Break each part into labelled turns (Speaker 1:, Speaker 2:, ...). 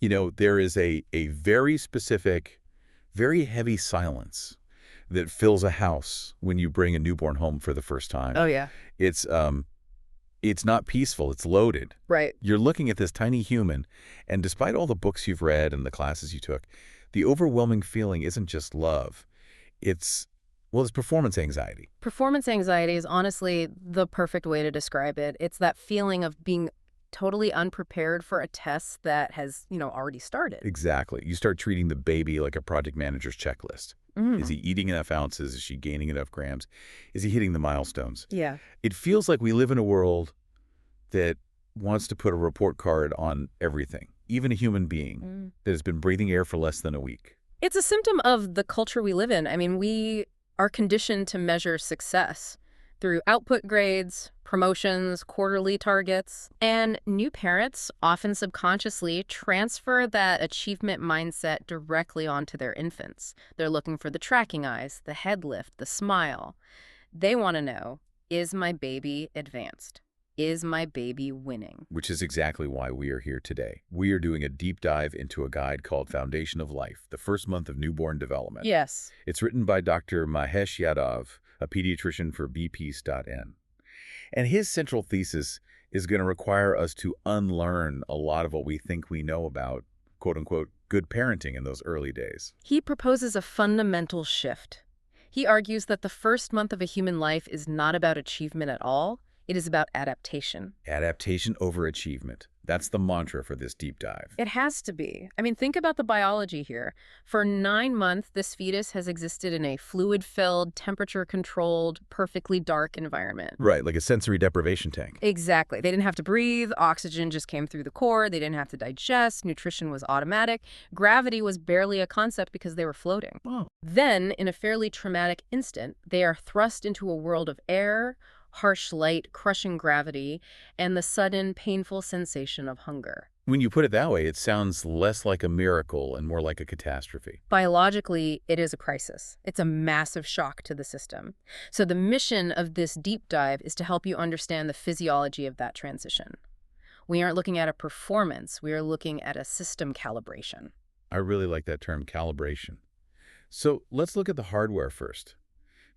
Speaker 1: There is a very specific, very heavy silence that fills a house when you bring a newborn home for the first time.
Speaker 2: Oh, yeah.
Speaker 1: It's not peaceful, it's loaded.
Speaker 2: Right.
Speaker 1: You're looking at this tiny human, and despite all the books you've read and the classes you took, the overwhelming feeling isn't just love. It's performance anxiety.
Speaker 2: Performance anxiety is honestly the perfect way to describe it. It's that feeling of being totally unprepared for a test that has, already started.
Speaker 1: Exactly. You start treating the baby like a project manager's checklist. Is he eating enough ounces? Is she gaining enough grams? Is he hitting the milestones?
Speaker 2: Yeah.
Speaker 1: It feels like we live in a world that wants to put a report card on everything, even a human being that has been breathing air for less than a week.
Speaker 2: It's a symptom of the culture we live in. I mean, we are conditioned to measure success through output grades, promotions, quarterly targets. And new parents often subconsciously transfer that achievement mindset directly onto their infants. They're looking for the tracking eyes, the head lift, the smile. They want to know, is my baby advanced? Is my baby winning?
Speaker 1: Which is exactly why we are here today. We are doing a deep dive into a guide called Foundation of Life, the first month of newborn development.
Speaker 2: Yes.
Speaker 1: It's written by Dr. Mahesh Yadav, a pediatrician for BePeace.n. And his central thesis is going to require us to unlearn a lot of what we think we know about, quote-unquote, good parenting in those early days.
Speaker 2: He proposes a fundamental shift. He argues that the first month of a human life is not about achievement at all. It is about adaptation.
Speaker 1: Adaptation over achievement. That's the mantra for this deep dive.
Speaker 2: It has to be. I mean, think about the biology here. For 9 months, this fetus has existed in a fluid-filled, temperature-controlled, perfectly dark environment.
Speaker 1: Right, like a sensory deprivation tank.
Speaker 2: Exactly. They didn't have to breathe. Oxygen just came through the core. They didn't have to digest. Nutrition was automatic. Gravity was barely a concept because they were floating.
Speaker 1: Oh.
Speaker 2: Then, in a fairly traumatic instant, they are thrust into a world of air, harsh light, crushing gravity, and the sudden, painful sensation of hunger.
Speaker 1: When you put it that way, it sounds less like a miracle and more like a catastrophe.
Speaker 2: Biologically, it is a crisis. It's a massive shock to the system. So the mission of this deep dive is to help you understand the physiology of that transition. We aren't looking at a performance. We are looking at a system calibration.
Speaker 1: I really like that term, calibration. So let's look at the hardware first.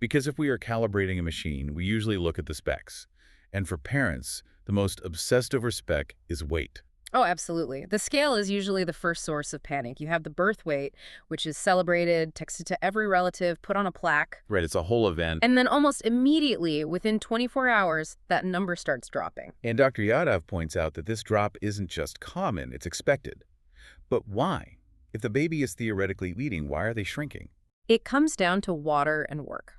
Speaker 1: Because if we are calibrating a machine, we usually look at the specs. And for parents, the most obsessed over spec is weight.
Speaker 2: Oh, absolutely. The scale is usually the first source of panic. You have the birth weight, which is celebrated, texted to every relative, put on a plaque.
Speaker 1: Right, it's a whole event.
Speaker 2: And then almost immediately, within 24 hours, that number starts dropping.
Speaker 1: And Dr. Yadav points out that this drop isn't just common, it's expected. But why? If the baby is theoretically eating, why are they shrinking?
Speaker 2: It comes down to water and work.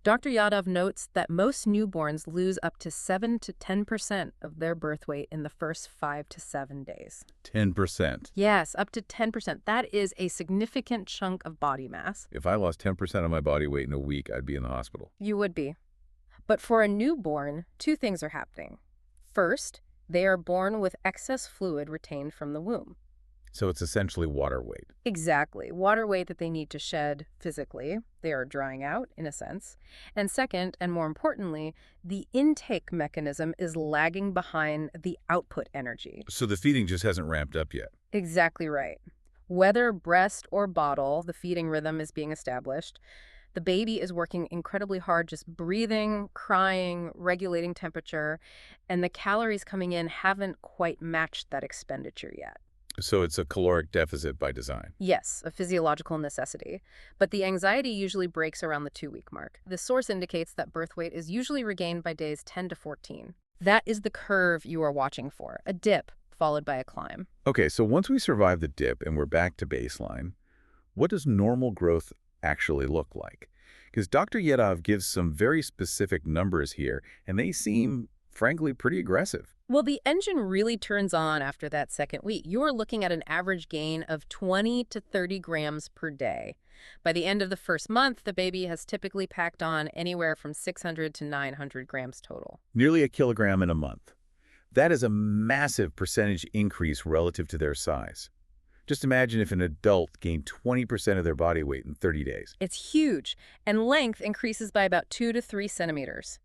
Speaker 2: Dr. Yadav notes that most newborns lose up to 7 to 10% of their birth weight in the first 5 to 7 days.
Speaker 1: 10%.
Speaker 2: Yes, up to 10%. That is a significant chunk of body mass.
Speaker 1: If I lost 10% of my body weight in a week, I'd be in the hospital.
Speaker 2: You would be. But for a newborn, 2 things are happening. First, they are born with excess fluid retained from the womb.
Speaker 1: So it's essentially water weight.
Speaker 2: Exactly. Water weight that they need to shed physically. They are drying out, in a sense. And second, and more importantly, the intake mechanism is lagging behind the output energy.
Speaker 1: So the feeding just hasn't ramped up yet.
Speaker 2: Exactly right. Whether breast or bottle, the feeding rhythm is being established. The baby is working incredibly hard, just breathing, crying, regulating temperature, and the calories coming in haven't quite matched that expenditure yet.
Speaker 1: So it's a caloric deficit by design.
Speaker 2: Yes, a physiological necessity. But the anxiety usually breaks around the 2-week mark. The source indicates that birth weight is usually regained by days 10 to 14. That is the curve you are watching for, a dip followed by a climb.
Speaker 1: Okay, so once we survive the dip and we're back to baseline, what does normal growth actually look like? Because Dr. Yadav gives some very specific numbers here, and they seem, frankly, pretty aggressive.
Speaker 2: Well, the engine really turns on after that second week. You're looking at an average gain of 20 to 30 grams per day. By the end of the first month, the baby has typically packed on anywhere from 600 to 900 grams total.
Speaker 1: Nearly a kilogram in a month. That is a massive percentage increase relative to their size. Just imagine if an adult gained 20% of their body weight in 30 days.
Speaker 2: It's huge, and length increases by about 2 to 3 centimeters.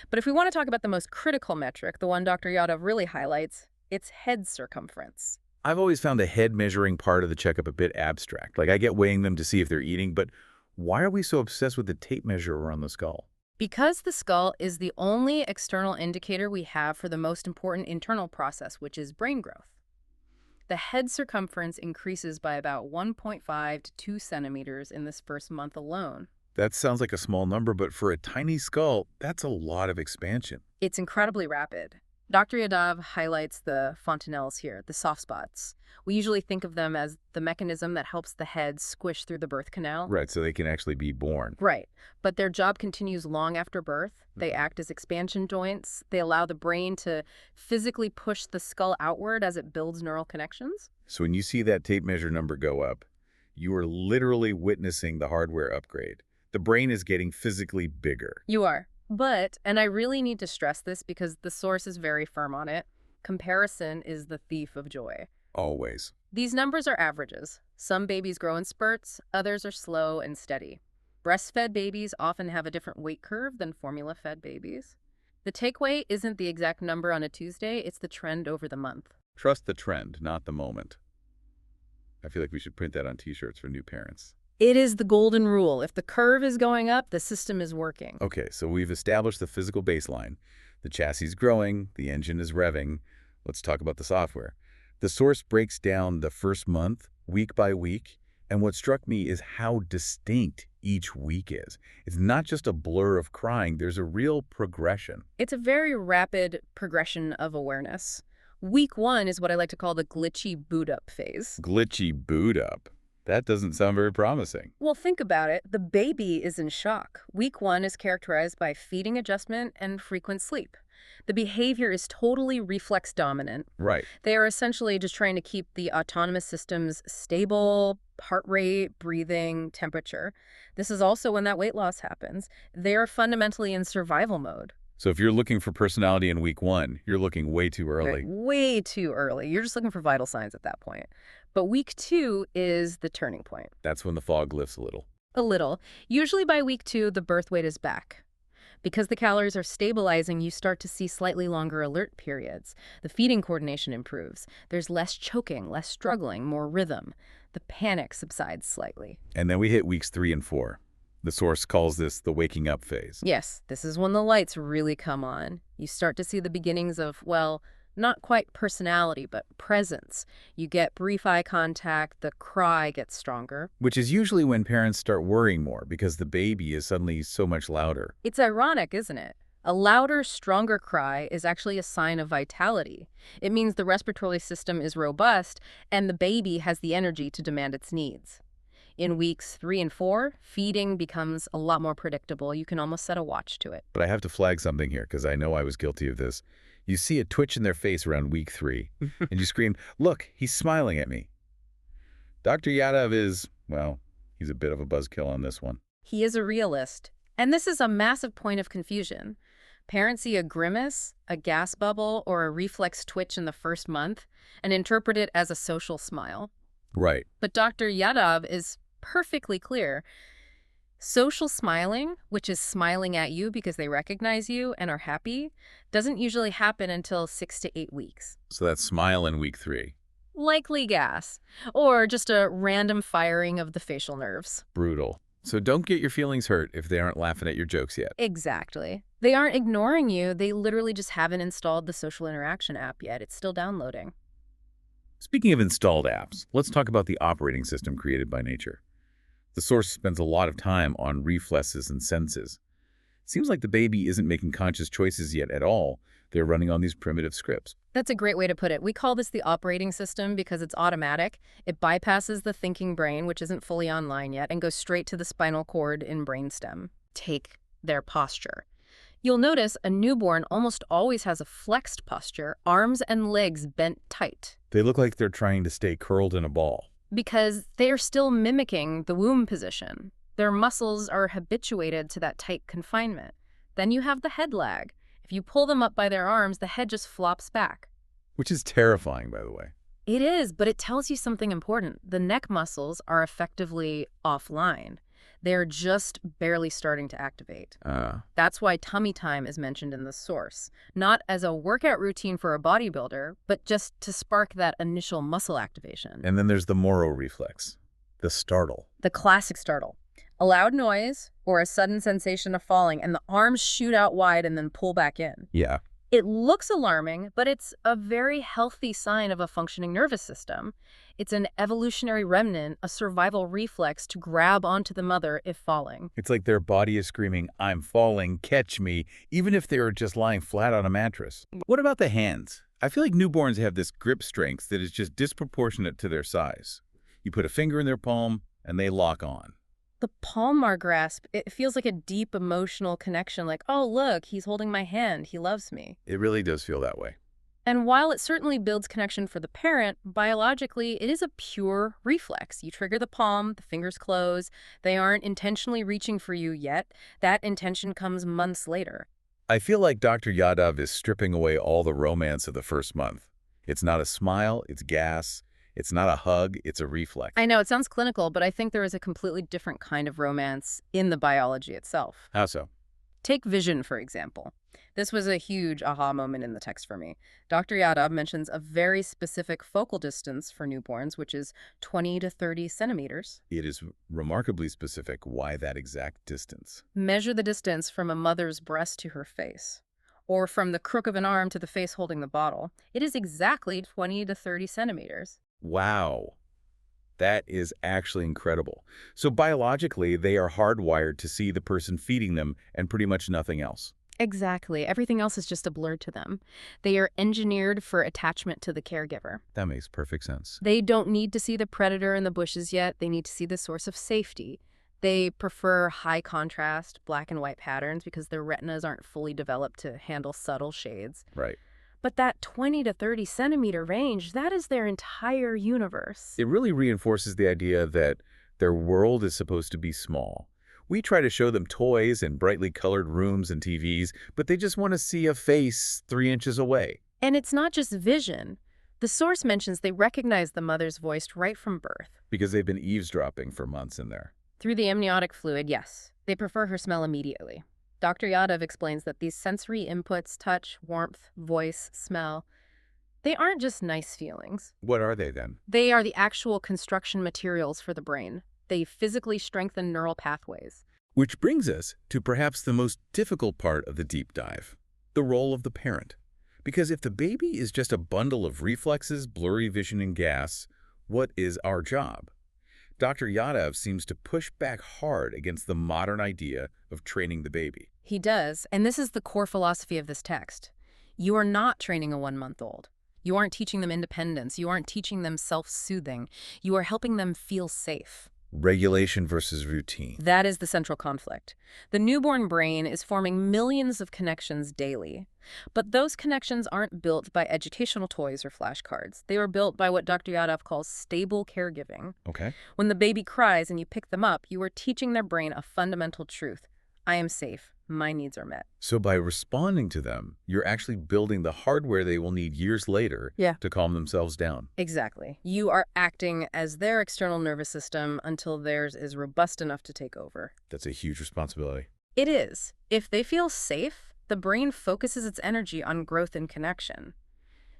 Speaker 2: But if we want to talk about the most critical metric, the one Dr. Yadav really highlights, it's head circumference.
Speaker 1: I've always found the head measuring part of the checkup a bit abstract. Like I get weighing them to see if they're eating, but why are we so obsessed with the tape measure around the skull?
Speaker 2: Because the skull is the only external indicator we have for the most important internal process, which is brain growth. The head circumference increases by about 1.5 to 2 centimeters in this first month alone.
Speaker 1: That sounds like a small number, but for a tiny skull, that's a lot of expansion.
Speaker 2: It's incredibly rapid. Dr. Yadav highlights the fontanelles here, the soft spots. We usually think of them as the mechanism that helps the head squish through the birth canal.
Speaker 1: Right, so they can actually be born.
Speaker 2: Right. But their job continues long after birth. They act as expansion joints. They allow the brain to physically push the skull outward as it builds neural connections.
Speaker 1: So when you see that tape measure number go up, you are literally witnessing the hardware upgrade. The brain is getting physically bigger.
Speaker 2: You are. But, and I really need to stress this because the source is very firm on it, comparison is the thief of joy.
Speaker 1: Always.
Speaker 2: These numbers are averages. Some babies grow in spurts, others are slow and steady. Breastfed babies often have a different weight curve than formula-fed babies. The takeaway isn't the exact number on a Tuesday, it's the trend over the month.
Speaker 1: Trust the trend, not the moment. I feel like we should print that on t-shirts for new parents.
Speaker 2: It is the golden rule. If the curve is going up, the system is working.
Speaker 1: Okay, so we've established the physical baseline. The chassis is growing, the engine is revving. Let's talk about the software. The source breaks down the first month, week by week, and what struck me is how distinct each week is. It's not just a blur of crying, there's a real progression.
Speaker 2: It's a very rapid progression of awareness. Week 1 is what I like to call the glitchy boot-up phase.
Speaker 1: Glitchy boot up. That doesn't sound very promising.
Speaker 2: Well, think about it. The baby is in shock. Week 1 is characterized by feeding adjustment and frequent sleep. The behavior is totally reflex dominant.
Speaker 1: Right.
Speaker 2: They are essentially just trying to keep the autonomous systems stable, heart rate, breathing, temperature. This is also when that weight loss happens. They are fundamentally in survival mode.
Speaker 1: So if you're looking for personality in week 1, you're looking way too early.
Speaker 2: Way too early. You're just looking for vital signs at that point. But week 2 is the turning point.
Speaker 1: That's when the fog lifts a little.
Speaker 2: A little. Usually by week 2, the birth weight is back. Because the calories are stabilizing, you start to see slightly longer alert periods. The feeding coordination improves. There's less choking, less struggling, more rhythm. The panic subsides slightly.
Speaker 1: And then we hit weeks 3 and 4. The source calls this the waking up phase.
Speaker 2: Yes, this is when the lights really come on. You start to see the beginnings of, well, not quite personality, but presence. You get brief eye contact, the cry gets stronger.
Speaker 1: Which is usually when parents start worrying more because the baby is suddenly so much louder.
Speaker 2: It's ironic, isn't it? A louder, stronger cry is actually a sign of vitality. It means the respiratory system is robust and the baby has the energy to demand its needs. In weeks 3 and 4, feeding becomes a lot more predictable. You can almost set a watch to it.
Speaker 1: But I have to flag something here because I know I was guilty of this. You see a twitch in their face around week 3, and you scream, "Look, he's smiling at me." Dr. Yadav is, well, he's a bit of a buzzkill on this one.
Speaker 2: He is a realist. And this is a massive point of confusion. Parents see a grimace, a gas bubble, or a reflex twitch in the first month and interpret it as a social smile.
Speaker 1: Right.
Speaker 2: But Dr. Yadav is perfectly clear. Social smiling, which is smiling at you because they recognize you and are happy, doesn't usually happen until 6 to 8 weeks.
Speaker 1: So that's smile in week 3.
Speaker 2: Likely gas, or just a random firing of the facial nerves.
Speaker 1: Brutal. So don't get your feelings hurt if they aren't laughing at your jokes yet.
Speaker 2: Exactly. They aren't ignoring you. They literally just haven't installed the social interaction app yet. It's still downloading.
Speaker 1: Speaking of installed apps, let's talk about the operating system created by nature. The source spends a lot of time on reflexes and senses. Seems like the baby isn't making conscious choices yet at all. They're running on these primitive scripts.
Speaker 2: That's a great way to put it. We call this the operating system because it's automatic. It bypasses the thinking brain, which isn't fully online yet, and goes straight to the spinal cord in brainstem. Take their posture. You'll notice a newborn almost always has a flexed posture, arms and legs bent tight.
Speaker 1: They look like they're trying to stay curled in a ball.
Speaker 2: Because they are still mimicking the womb position. Their muscles are habituated to that tight confinement. Then you have the head lag. If you pull them up by their arms, the head just flops back.
Speaker 1: Which is terrifying, by the way.
Speaker 2: It is, but it tells you something important. The neck muscles are effectively offline. They're just barely starting to activate. That's why tummy time is mentioned in the source, not as a workout routine for a bodybuilder, but just to spark that initial muscle activation.
Speaker 1: And then there's the Moro reflex, the startle.
Speaker 2: The classic startle. A loud noise or a sudden sensation of falling, and the arms shoot out wide and then pull back in.
Speaker 1: Yeah.
Speaker 2: It looks alarming, but it's a very healthy sign of a functioning nervous system. It's an evolutionary remnant, a survival reflex to grab onto the mother if falling.
Speaker 1: It's like their body is screaming, "I'm falling, catch me," even if they are just lying flat on a mattress. What about the hands? I feel like newborns have this grip strength that is just disproportionate to their size. You put a finger in their palm, and they lock on.
Speaker 2: The palmar grasp, it feels like a deep emotional connection, like, oh, look, he's holding my hand, he loves me.
Speaker 1: It really does feel that way.
Speaker 2: And while it certainly builds connection for the parent, biologically, it is a pure reflex. You trigger the palm, the fingers close. They aren't intentionally reaching for you yet. That intention comes months later.
Speaker 1: I feel like Dr. Yadav is stripping away all the romance of the first month. It's not a smile, it's gas. It's not a hug, it's a reflex.
Speaker 2: I know, it sounds clinical, but I think there is a completely different kind of romance in the biology itself.
Speaker 1: How so?
Speaker 2: Take vision, for example. This was a huge aha moment in the text for me. Dr. Yadav mentions a very specific focal distance for newborns, which is 20 to 30 centimeters.
Speaker 1: It is remarkably specific. Why that exact distance?
Speaker 2: Measure the distance from a mother's breast to her face, or from the crook of an arm to the face holding the bottle. It is exactly 20 to 30 centimeters.
Speaker 1: Wow. That is actually incredible. So biologically, they are hardwired to see the person feeding them and pretty much nothing else.
Speaker 2: Exactly. Everything else is just a blur to them. They are engineered for attachment to the caregiver.
Speaker 1: That makes perfect sense.
Speaker 2: They don't need to see the predator in the bushes yet. They need to see the source of safety. They prefer high contrast, black and white patterns because their retinas aren't fully developed to handle subtle shades.
Speaker 1: Right.
Speaker 2: But that 20 to 30 centimeter range, that is their entire universe.
Speaker 1: It really reinforces the idea that their world is supposed to be small. We try to show them toys and brightly colored rooms and TVs, but they just want to see a face 3 inches away.
Speaker 2: And it's not just vision. The source mentions they recognize the mother's voice right from birth.
Speaker 1: Because they've been eavesdropping for months in there.
Speaker 2: Through the amniotic fluid, yes. They prefer her smell immediately. Dr. Yadav explains that these sensory inputs, touch, warmth, voice, smell, they aren't just nice feelings.
Speaker 1: What are they then?
Speaker 2: They are the actual construction materials for the brain. They physically strengthen neural pathways.
Speaker 1: Which brings us to perhaps the most difficult part of the deep dive, the role of the parent. Because if the baby is just a bundle of reflexes, blurry vision, and gas, what is our job? Dr. Yadav seems to push back hard against the modern idea of training the baby.
Speaker 2: He does, and this is the core philosophy of this text. You are not training a 1-month-old. You aren't teaching them independence. You aren't teaching them self-soothing. You are helping them feel safe.
Speaker 1: Regulation versus routine.
Speaker 2: That is the central conflict. The newborn brain is forming millions of connections daily. But those connections aren't built by educational toys or flashcards. They are built by what Dr. Yadav calls stable caregiving.
Speaker 1: Okay.
Speaker 2: When the baby cries and you pick them up, you are teaching their brain a fundamental truth. I am safe. My needs are met.
Speaker 1: So by responding to them, you're actually building the hardware they will need years later to calm themselves down.
Speaker 2: Exactly. You are acting as their external nervous system until theirs is robust enough to take over.
Speaker 1: That's a huge responsibility.
Speaker 2: It is. If they feel safe, the brain focuses its energy on growth and connection.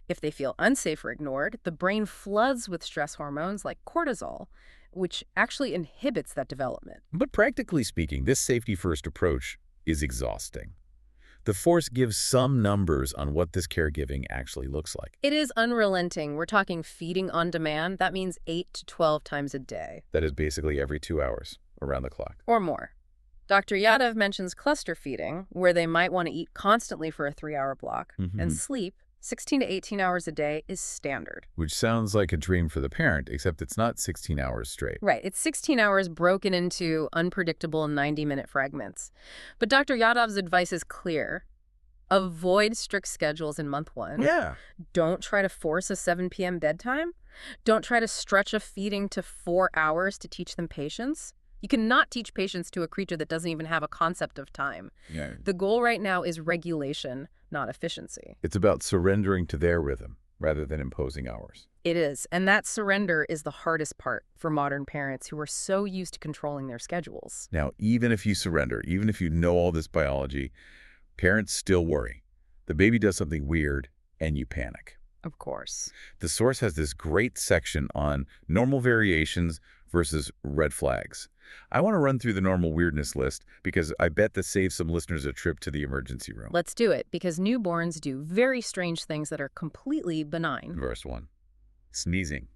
Speaker 2: If they feel unsafe or ignored, the brain floods with stress hormones like cortisol, which actually inhibits that development.
Speaker 1: But practically speaking, this safety-first approach is exhausting. The force gives some numbers on what this caregiving actually looks like.
Speaker 2: It is unrelenting. We're talking feeding on demand. That means 8 to 12 times a day.
Speaker 1: That is basically every 2 hours, around the clock.
Speaker 2: Or more. Dr. Yadav mentions cluster feeding, where they might want to eat constantly for a 3-hour block, and sleep 16 to 18 hours a day is standard.
Speaker 1: Which sounds like a dream for the parent, except it's not 16 hours straight.
Speaker 2: Right. It's 16 hours broken into unpredictable 90-minute fragments. But Dr. Yadav's advice is clear. Avoid strict schedules in month 1.
Speaker 1: Yeah.
Speaker 2: Don't try to force a 7 p.m. bedtime. Don't try to stretch a feeding to 4 hours to teach them patience. You cannot teach patience to a creature that doesn't even have a concept of time.
Speaker 1: Yeah.
Speaker 2: The goal right now is regulation, not efficiency.
Speaker 1: It's about surrendering to their rhythm, rather than imposing hours.
Speaker 2: It is. And that surrender is the hardest part for modern parents who are so used to controlling their schedules.
Speaker 1: Now, even if you surrender, even if you know all this biology, parents still worry. The baby does something weird, and you panic.
Speaker 2: Of course.
Speaker 1: The source has this great section on normal variations versus red flags. I want to run through the normal weirdness list because I bet this saves some listeners a trip to the emergency room.
Speaker 2: Let's do it, because newborns do very strange things that are completely benign.
Speaker 1: Verse 1. Sneezing.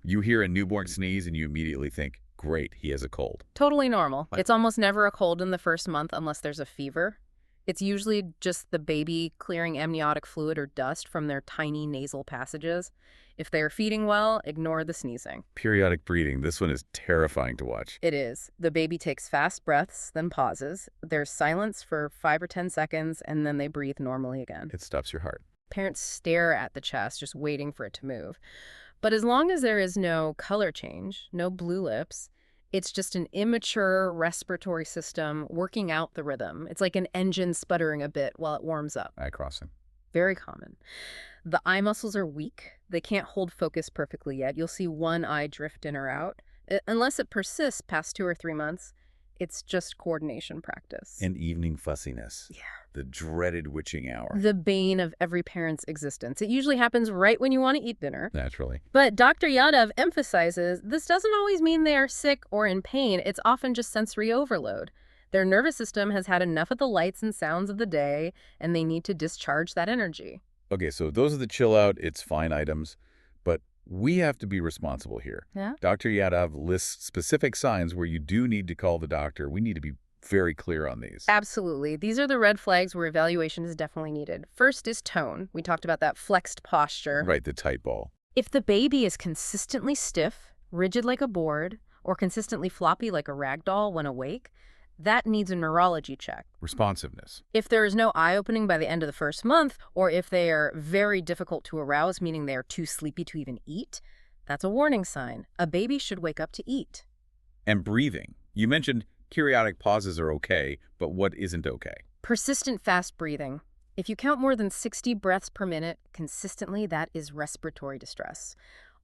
Speaker 1: You hear a newborn sneeze and you immediately think, great, he has a cold.
Speaker 2: Totally normal.
Speaker 1: What?
Speaker 2: It's almost never a cold in the first month unless there's a fever. It's usually just the baby clearing amniotic fluid or dust from their tiny nasal passages. If they are feeding well, ignore the sneezing.
Speaker 1: Periodic breathing. This one is terrifying to watch.
Speaker 2: It is. The baby takes fast breaths, then pauses. There's silence for 5 or 10 seconds, and then they breathe normally again.
Speaker 1: It stops your heart.
Speaker 2: Parents stare at the chest, just waiting for it to move. But as long as there is no color change, no blue lips, it's just an immature respiratory system working out the rhythm. It's like an engine sputtering a bit while it warms up.
Speaker 1: Eye crossing.
Speaker 2: Very common. The eye muscles are weak. They can't hold focus perfectly yet. You'll see one eye drift in or out. Unless it persists past 2 or 3 months, it's just coordination practice.
Speaker 1: And evening fussiness.
Speaker 2: Yeah.
Speaker 1: The dreaded witching hour.
Speaker 2: The bane of every parent's existence. It usually happens right when you want to eat dinner.
Speaker 1: Naturally.
Speaker 2: But Dr. Yadav emphasizes this doesn't always mean they are sick or in pain. It's often just sensory overload. Their nervous system has had enough of the lights and sounds of the day, and they need to discharge that energy.
Speaker 1: Okay, so those are the chill out, it's fine items, but we have to be responsible here.
Speaker 2: Yeah?
Speaker 1: Dr. Yadav lists specific signs where you do need to call the doctor. We need to be very clear on these.
Speaker 2: Absolutely. These are the red flags where evaluation is definitely needed. First is tone. We talked about that flexed posture.
Speaker 1: Right, the tight ball.
Speaker 2: If the baby is consistently stiff, rigid like a board, or consistently floppy like a rag doll when awake, that needs a neurology check.
Speaker 1: Responsiveness.
Speaker 2: If there is no eye-opening by the end of the first month, or if they are very difficult to arouse, meaning they are too sleepy to even eat, that's a warning sign. A baby should wake up to eat.
Speaker 1: And breathing. You mentioned periodic pauses are okay, but what isn't okay?
Speaker 2: Persistent fast breathing. If you count more than 60 breaths per minute consistently, that is respiratory distress.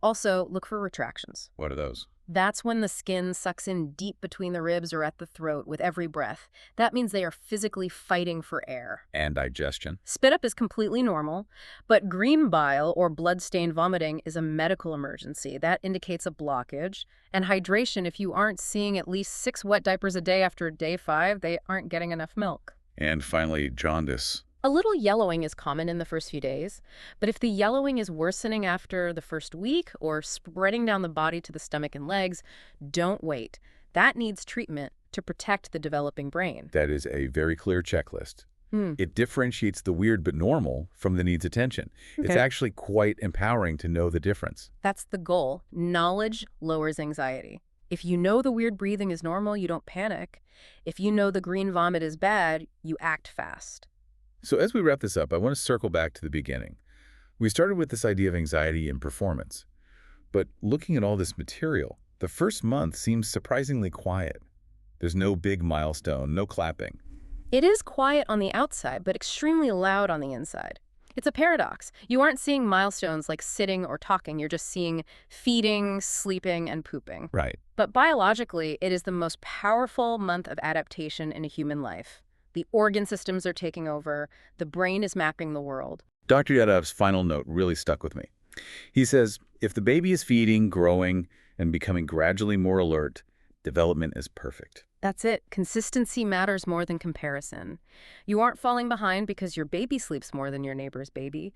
Speaker 2: Also, look for retractions.
Speaker 1: What are those?
Speaker 2: That's when the skin sucks in deep between the ribs or at the throat with every breath. That means they are physically fighting for air.
Speaker 1: And digestion.
Speaker 2: Spit up is completely normal, but green bile or blood-stained vomiting is a medical emergency. That indicates a blockage. And hydration, if you aren't seeing at least 6 wet diapers a day after day 5, they aren't getting enough milk.
Speaker 1: And finally, jaundice.
Speaker 2: A little yellowing is common in the first few days, but if the yellowing is worsening after the first week or spreading down the body to the stomach and legs, don't wait. That needs treatment to protect the developing brain.
Speaker 1: That is a very clear checklist. It differentiates the weird but normal from the needs attention.
Speaker 2: Okay.
Speaker 1: It's actually quite empowering to know the difference.
Speaker 2: That's the goal. Knowledge lowers anxiety. If you know the weird breathing is normal, you don't panic. If you know the green vomit is bad, you act fast.
Speaker 1: So as we wrap this up, I want to circle back to the beginning. We started with this idea of anxiety and performance. But looking at all this material, the first month seems surprisingly quiet. There's no big milestone, no clapping.
Speaker 2: It is quiet on the outside, but extremely loud on the inside. It's a paradox. You aren't seeing milestones like sitting or talking. You're just seeing feeding, sleeping, and pooping.
Speaker 1: Right.
Speaker 2: But biologically, it is the most powerful month of adaptation in a human life. The organ systems are taking over. The brain is mapping the world.
Speaker 1: Dr. Yadav's final note really stuck with me. He says, if the baby is feeding, growing, and becoming gradually more alert, development is perfect.
Speaker 2: That's it. Consistency matters more than comparison. You aren't falling behind because your baby sleeps more than your neighbor's baby.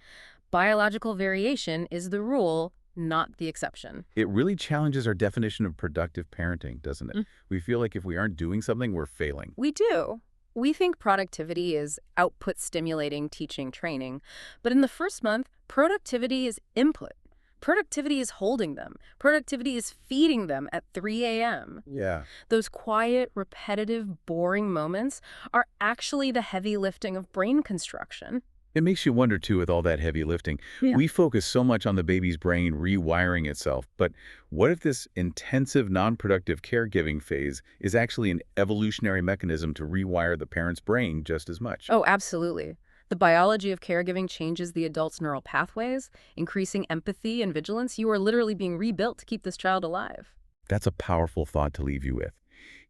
Speaker 2: Biological variation is the rule, not the exception.
Speaker 1: It really challenges our definition of productive parenting, doesn't it? We feel like if we aren't doing something, we're failing.
Speaker 2: We do. We think productivity is output stimulating teaching training, but in the first month, productivity is input. Productivity is holding them. Productivity is feeding them at 3 a.m.
Speaker 1: Yeah.
Speaker 2: Those quiet, repetitive, boring moments are actually the heavy lifting of brain construction.
Speaker 1: It makes you wonder, too, with all that heavy lifting.
Speaker 2: Yeah.
Speaker 1: We focus so much on the baby's brain rewiring itself, but what if this intensive, non-productive caregiving phase is actually an evolutionary mechanism to rewire the parent's brain just as much?
Speaker 2: Oh, absolutely. The biology of caregiving changes the adult's neural pathways, increasing empathy and vigilance. You are literally being rebuilt to keep this child alive.
Speaker 1: That's a powerful thought to leave you with.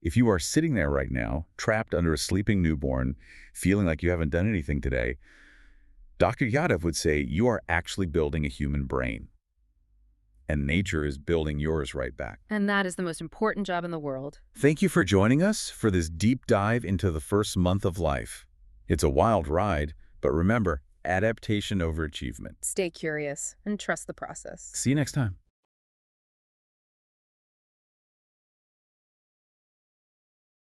Speaker 1: If you are sitting there right now, trapped under a sleeping newborn, feeling like you haven't done anything today, Dr. Yadav would say you are actually building a human brain. And nature is building yours right back.
Speaker 2: And that is the most important job in the world.
Speaker 1: Thank you for joining us for this deep dive into the first month of life. It's a wild ride, but remember, adaptation over achievement.
Speaker 2: Stay curious and trust the process.
Speaker 1: See you next time.